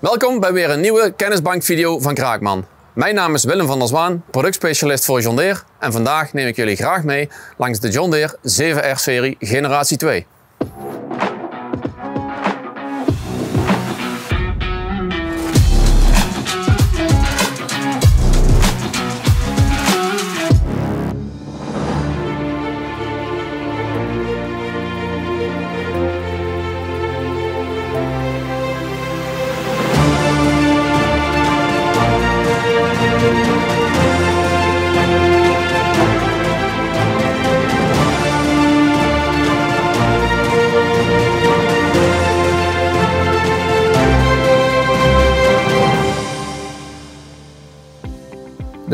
Welkom bij weer een nieuwe kennisbankvideo van Kraakman. Mijn naam is Willem van der Zwaan, productspecialist voor John Deere en vandaag neem ik jullie graag mee langs de John Deere 7R-serie generatie 2.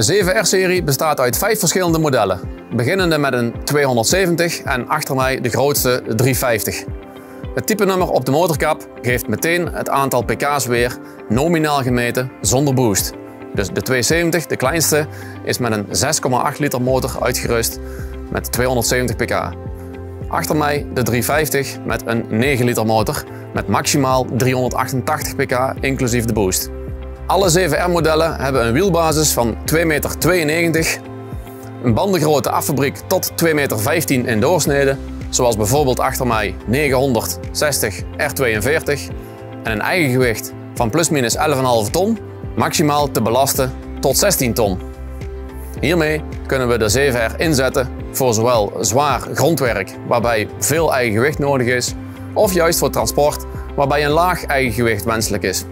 De 7R-serie bestaat uit 5 verschillende modellen, beginnende met een 270 en achter mij de grootste 350. Het typenummer op de motorkap geeft meteen het aantal pk's weer, nominaal gemeten zonder boost. Dus de 270, de kleinste, is met een 6,8 liter motor uitgerust met 270 pk. Achter mij de 350 met een 9 liter motor met maximaal 388 pk inclusief de boost. Alle 7R-modellen hebben een wielbasis van 2,92 meter, een bandengrootte affabriek tot 2,15 meter in doorsnede, zoals bijvoorbeeld achter mij 960 R42 en een eigen gewicht van plusminus 11,5 ton, maximaal te belasten tot 16 ton. Hiermee kunnen we de 7R inzetten voor zowel zwaar grondwerk waarbij veel eigen gewicht nodig is, of juist voor transport waarbij een laag eigen gewicht wenselijk is.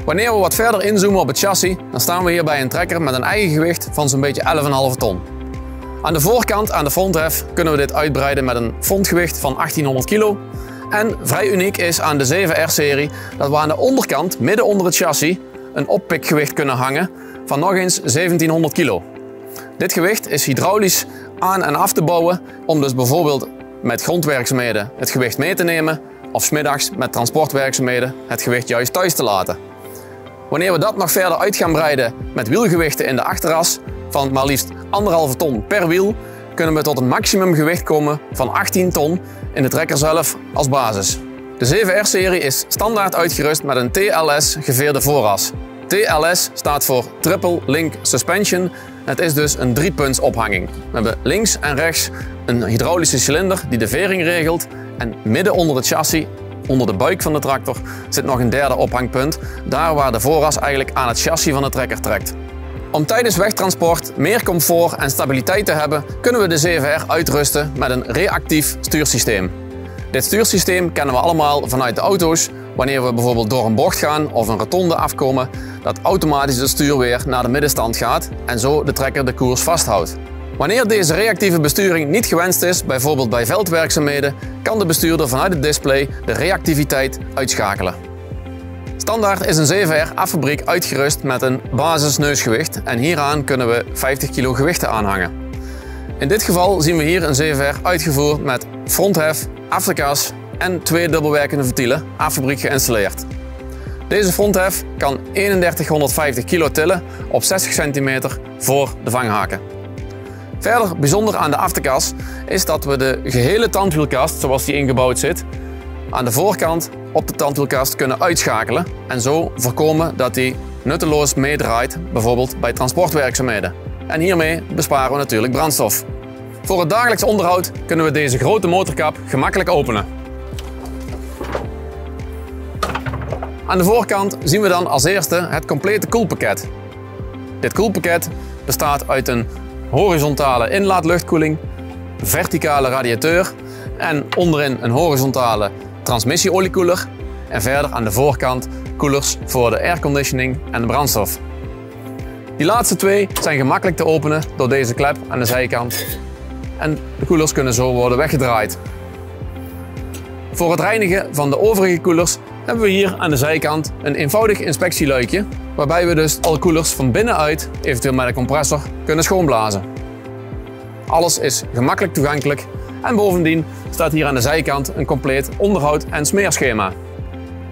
Wanneer we wat verder inzoomen op het chassis, dan staan we hier bij een trekker met een eigen gewicht van zo'n beetje 11,5 ton. Aan de voorkant, aan de fronthef, kunnen we dit uitbreiden met een frontgewicht van 1800 kilo. En vrij uniek is aan de 7R-serie dat we aan de onderkant, midden onder het chassis, een oppikgewicht kunnen hangen van nog eens 1700 kilo. Dit gewicht is hydraulisch aan en af te bouwen om dus bijvoorbeeld met grondwerkzaamheden het gewicht mee te nemen of 's middags met transportwerkzaamheden het gewicht juist thuis te laten. Wanneer we dat nog verder uit gaan breiden met wielgewichten in de achteras van maar liefst 1,5 ton per wiel, kunnen we tot een maximumgewicht komen van 18 ton in de trekker zelf als basis. De 7R-serie is standaard uitgerust met een TLS geveerde vooras. TLS staat voor Triple Link Suspension. Het is dus een 3-punts ophanging. We hebben links en rechts een hydraulische cilinder die de vering regelt en midden onder het chassis, onder de buik van de tractor, zit nog een derde ophangpunt, daar waar de vooras eigenlijk aan het chassis van de trekker trekt. Om tijdens wegtransport meer comfort en stabiliteit te hebben, kunnen we de 7R uitrusten met een reactief stuursysteem. Dit stuursysteem kennen we allemaal vanuit de auto's, wanneer we bijvoorbeeld door een bocht gaan of een rotonde afkomen, dat automatisch het stuur weer naar de middenstand gaat en zo de trekker de koers vasthoudt. Wanneer deze reactieve besturing niet gewenst is, bijvoorbeeld bij veldwerkzaamheden, kan de bestuurder vanuit het display de reactiviteit uitschakelen. Standaard is een 7R affabriek uitgerust met een basisneusgewicht en hieraan kunnen we 50 kilo gewichten aanhangen. In dit geval zien we hier een 7R uitgevoerd met fronthef, afterkas en 2 dubbelwerkende ventielen affabriek geïnstalleerd. Deze fronthef kan 3150 kilo tillen op 60 cm voor de vanghaken. Verder bijzonder aan de afterkas is dat we de gehele tandwielkast, zoals die ingebouwd zit, aan de voorkant op de tandwielkast kunnen uitschakelen en zo voorkomen dat die nutteloos meedraait, bijvoorbeeld bij transportwerkzaamheden. En hiermee besparen we natuurlijk brandstof. Voor het dagelijks onderhoud kunnen we deze grote motorkap gemakkelijk openen. Aan de voorkant zien we dan als eerste het complete koelpakket. Dit koelpakket bestaat uit een horizontale inlaatluchtkoeling, verticale radiateur en onderin een horizontale transmissieoliekoeler en verder aan de voorkant koelers voor de airconditioning en de brandstof. Die laatste twee zijn gemakkelijk te openen door deze klep aan de zijkant en de koelers kunnen zo worden weggedraaid. Voor het reinigen van de overige koelers hebben we hier aan de zijkant een eenvoudig inspectieluikje, waarbij we dus alle koelers van binnenuit, eventueel met een compressor, kunnen schoonblazen. Alles is gemakkelijk toegankelijk en bovendien staat hier aan de zijkant een compleet onderhoud- en smeerschema.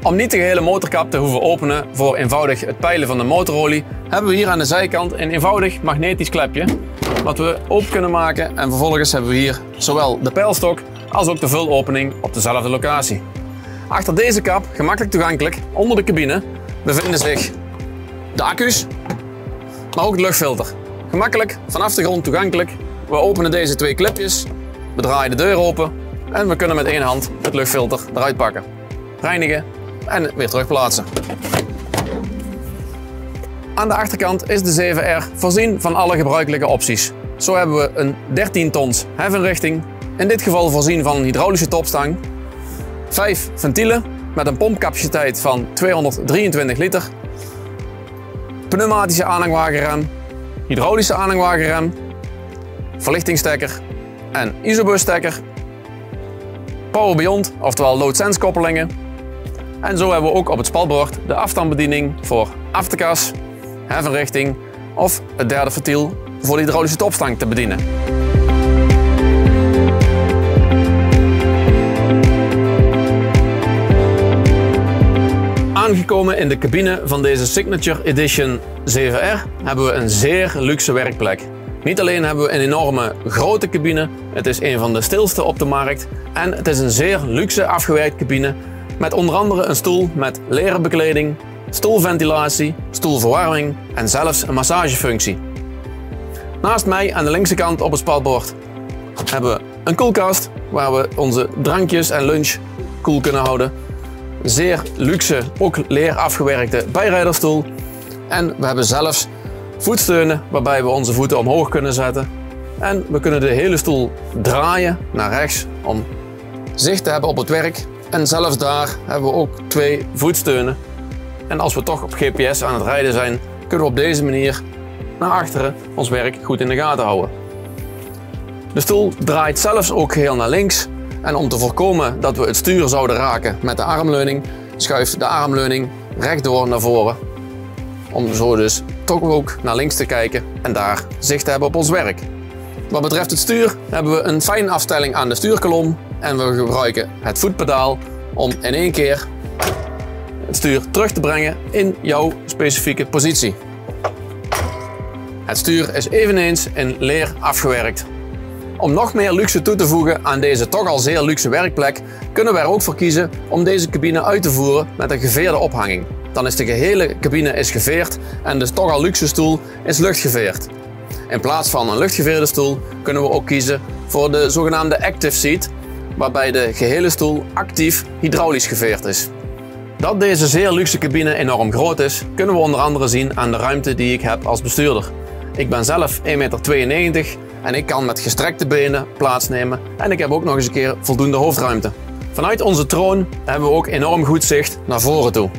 Om niet de gehele motorkap te hoeven openen voor eenvoudig het peilen van de motorolie, hebben we hier aan de zijkant een eenvoudig magnetisch klepje wat we open kunnen maken en vervolgens hebben we hier zowel de peilstok als ook de vulopening op dezelfde locatie. Achter deze kap, gemakkelijk toegankelijk onder de cabine, bevinden zich de accu's, maar ook het luchtfilter. Gemakkelijk vanaf de grond toegankelijk. We openen deze twee clipjes, we draaien de deur open en we kunnen met één hand het luchtfilter eruit pakken, reinigen en weer terugplaatsen. Aan de achterkant is de 7R voorzien van alle gebruikelijke opties. Zo hebben we een 13 tons hefinrichting, in dit geval voorzien van een hydraulische topstang, 5 ventielen met een pompcapaciteit van 223 liter, pneumatische aanhangwagenrem, hydraulische aanhangwagenrem, verlichtingstekker en isobusstekker, Power Beyond, oftewel Load Sense koppelingen. En zo hebben we ook op het spalbord de afstandsbediening voor aftekas, hefinrichting of het derde ventiel voor de hydraulische topstang te bedienen. Aangekomen in de cabine van deze Signature Edition 7R hebben we een zeer luxe werkplek. Niet alleen hebben we een enorme grote cabine, het is een van de stilste op de markt en het is een zeer luxe afgewerkt cabine met onder andere een stoel met leren bekleding, stoelventilatie, stoelverwarming en zelfs een massagefunctie. Naast mij aan de linkse kant op het spalbord hebben we een koelkast waar we onze drankjes en lunch koel kunnen houden. Zeer luxe, ook leer afgewerkte bijrijderstoel. En we hebben zelfs voetsteunen waarbij we onze voeten omhoog kunnen zetten. En we kunnen de hele stoel draaien naar rechts om zicht te hebben op het werk. En zelfs daar hebben we ook 2 voetsteunen. En als we toch op GPS aan het rijden zijn, kunnen we op deze manier naar achteren ons werk goed in de gaten houden. De stoel draait zelfs ook geheel naar links. En om te voorkomen dat we het stuur zouden raken met de armleuning, schuift de armleuning rechtdoor naar voren. Om zo dus toch ook naar links te kijken en daar zicht te hebben op ons werk. Wat betreft het stuur hebben we een fijne afstelling aan de stuurkolom en we gebruiken het voetpedaal om in één keer het stuur terug te brengen in jouw specifieke positie. Het stuur is eveneens in leer afgewerkt. Om nog meer luxe toe te voegen aan deze toch al zeer luxe werkplek, kunnen we er ook voor kiezen om deze cabine uit te voeren met een geveerde ophanging. Dan is de gehele cabine geveerd en de toch al luxe stoel is luchtgeveerd. In plaats van een luchtgeveerde stoel kunnen we ook kiezen voor de zogenaamde Active Seat, waarbij de gehele stoel actief hydraulisch geveerd is. Dat deze zeer luxe cabine enorm groot is, kunnen we onder andere zien aan de ruimte die ik heb als bestuurder. Ik ben zelf 1,92 meter en ik kan met gestrekte benen plaatsnemen en ik heb ook nog eens een keer voldoende hoofdruimte. Vanuit onze troon hebben we ook enorm goed zicht naar voren toe.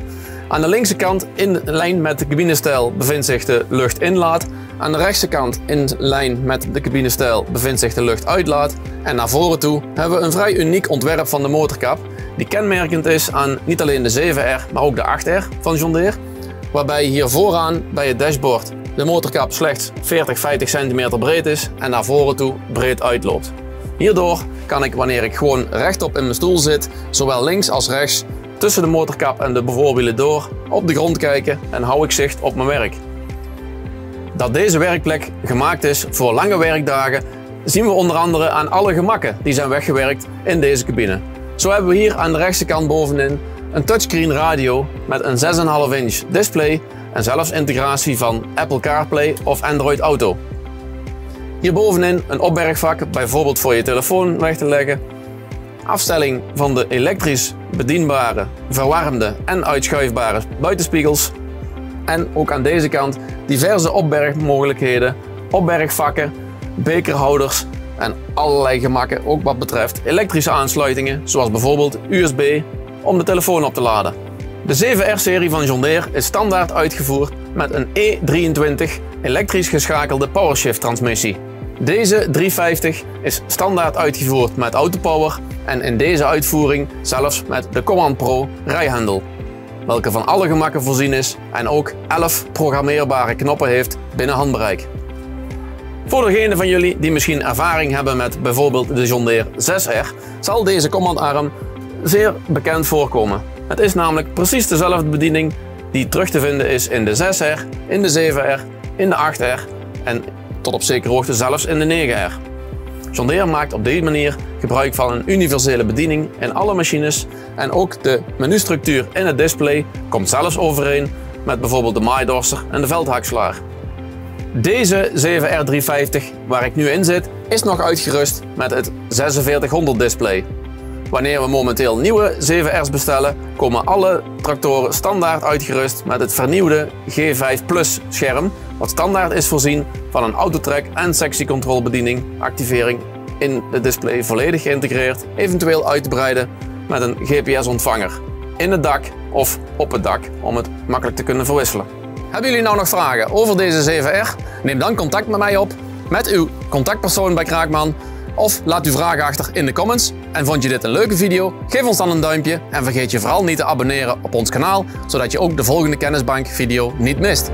Aan de linkse kant in lijn met de cabinestijl bevindt zich de luchtinlaat. Aan de rechtse kant in lijn met de cabinestijl bevindt zich de luchtuitlaat. En naar voren toe hebben we een vrij uniek ontwerp van de motorkap die kenmerkend is aan niet alleen de 7R maar ook de 8R van John Deere. Waarbij hier vooraan bij het dashboard de motorkap slechts 40-50 cm breed is en naar voren toe breed uitloopt. Hierdoor kan ik wanneer ik gewoon rechtop in mijn stoel zit, zowel links als rechts tussen de motorkap en de voorwielen door op de grond kijken en hou ik zicht op mijn werk. Dat deze werkplek gemaakt is voor lange werkdagen zien we onder andere aan alle gemakken die zijn weggewerkt in deze cabine. Zo hebben we hier aan de rechtse kant bovenin een touchscreen radio met een 6,5 inch display en zelfs integratie van Apple CarPlay of Android Auto. Hier bovenin een opbergvak, bijvoorbeeld voor je telefoon weg te leggen. Afstelling van de elektrisch bedienbare, verwarmde en uitschuifbare buitenspiegels. En ook aan deze kant diverse opbergmogelijkheden, opbergvakken, bekerhouders en allerlei gemakken ook wat betreft elektrische aansluitingen zoals bijvoorbeeld USB om de telefoon op te laden. De 7R-serie van John Deere is standaard uitgevoerd met een E23 elektrisch geschakelde PowerShift transmissie. Deze 350 is standaard uitgevoerd met Autopower en in deze uitvoering zelfs met de Command Pro rijhendel, welke van alle gemakken voorzien is en ook 11 programmeerbare knoppen heeft binnen handbereik. Voor degenen van jullie die misschien ervaring hebben met bijvoorbeeld de John Deere 6R, zal deze commandarm zeer bekend voorkomen. Het is namelijk precies dezelfde bediening die terug te vinden is in de 6R, in de 7R, in de 8R en tot op zekere hoogte zelfs in de 9R. John Deere maakt op deze manier gebruik van een universele bediening in alle machines en ook de menustructuur in het display komt zelfs overeen met bijvoorbeeld de maaidorser en de veldhakselaar. Deze 7R350 waar ik nu in zit is nog uitgerust met het 4600 display. Wanneer we momenteel nieuwe 7R's bestellen, komen alle tractoren standaard uitgerust met het vernieuwde G5 Plus scherm, wat standaard is voorzien van een autotrack en sectiecontrolebediening, activering in het display volledig geïntegreerd, eventueel uit te breiden met een GPS-ontvanger in het dak of op het dak om het makkelijk te kunnen verwisselen. Hebben jullie nou nog vragen over deze 7R? Neem dan contact met mij op met uw contactpersoon bij Kraakman of laat uw vragen achter in de comments. En vond je dit een leuke video? Geef ons dan een duimpje en vergeet je vooral niet te abonneren op ons kanaal, zodat je ook de volgende Kennisbank video niet mist.